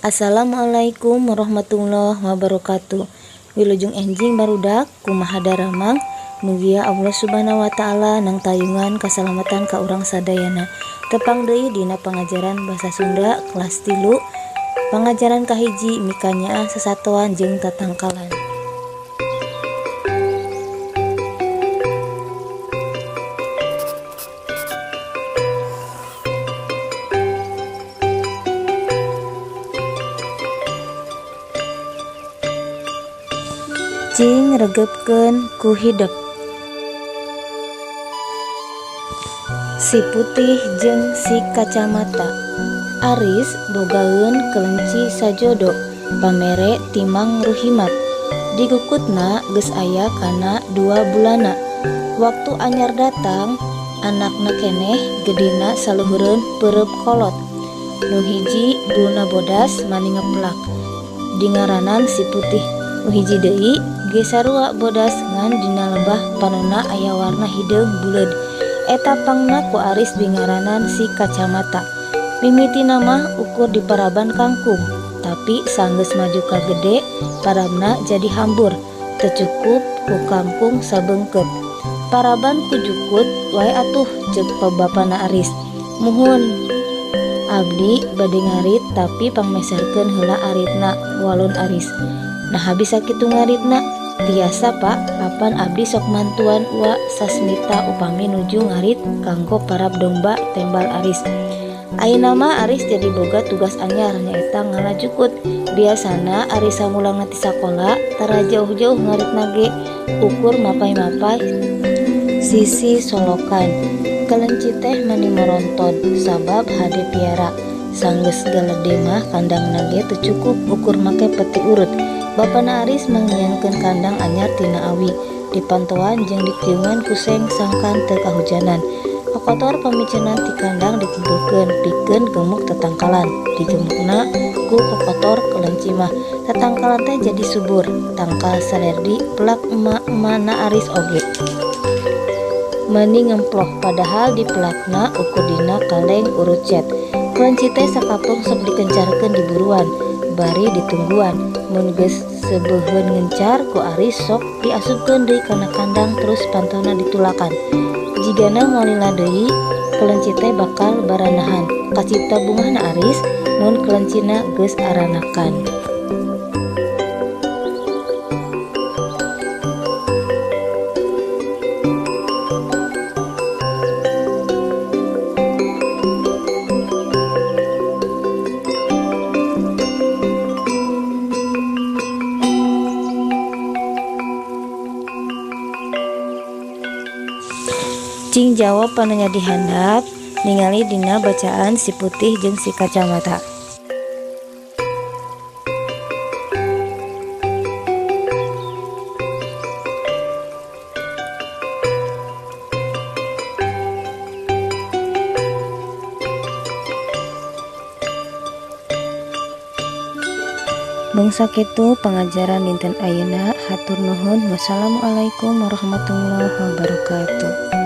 Assalamualaikum warahmatullahi wabarakatuh. Wilujeng enjing barudak kumaha daramang mugia Allah subhanahu wa ta'ala nang tayungan keselamatan ka urang sadayana. Tepang deui dina pangajaran basa Sunda kelas 3 pangajaran kahiji mikanya sesatuan jeung tatangkalan. Cing regepkeun ku hideep. Si putih jeung si kacamata. Aris bogaeun kelenci sajodo pamere timang ruhimat. Digukutna geus aya kana 2 bulana. Waktu anyar datang anakna keneh gedina saluhureun peureup kolot. Nu hiji bulna bodas mani ngeplak dingaranan si putih. Nu hiji deui ge sarua bodas ngan dina lebah panonna aya warna hideung buleud. Eta pangna ku Aris bingaranan si kacamata. Mimitina mah ukur di paraban kangkung, tapi sanggeus maju ka gede parabna jadi hambur, teu cukup ku kangkung sabeungkeut. Paraban ku jukut wae atuh ceuk pabapana Aris. Muhun abdi bade ngarit tapi pangmeserkeun heula aritna walun Aris. Nah habis sakitu ngaritna tiasa pak kapan abdi sok mantuan wa sasmita upami nuju ngarit kanggo parab domba tembal Aris. Ayeuna mah Aris jadi boga tugas anyar nyaeta ngalajukut. Biasana Aris samulang ti sakola tara jauh-jauh ngaritna ge ukur mapai-mapai sisi solokan. Kelenci teh mani moronton sabab hade piara. Sanggeus galede mah kandangna ge teu cukup ukur make peti urut. Bapana Aris manggiankeun kandang anyar tina awi. Dipantoan jeung ditiungan kuseng sangkan teu kahujanan. Kokotor pamicenan ti kandang dikumpulkeun pikeun gemuk tetangkalan. Digemukna ku kokotor kelenci mah. Tetangkalan teh jadi subur. Tangkal salerdi pelak emak-emana Aris oge. Mani ngemploh padahal di pelakna ukur dina kaleng urut cet. Kelenci teh sakapung sok dikencarkeun di buruan. Bari ditungguan mun geus sebeuheun ngencar ku Aris sok diasupkeun deui kana kandang terus pantona ditulakan. Jigana ngalila deui kelenci teh bakal baranahan. Kacipta bungahna Aris mun kelencina geus aranakan. Cing jawab pananya dihandap ningali dina bacaan si putih jeung si kacamata. Bangsa kitu pangajaran dinten ayeuna hatur nuhun. Wassalamualaikum warahmatullahi wabarakatuh.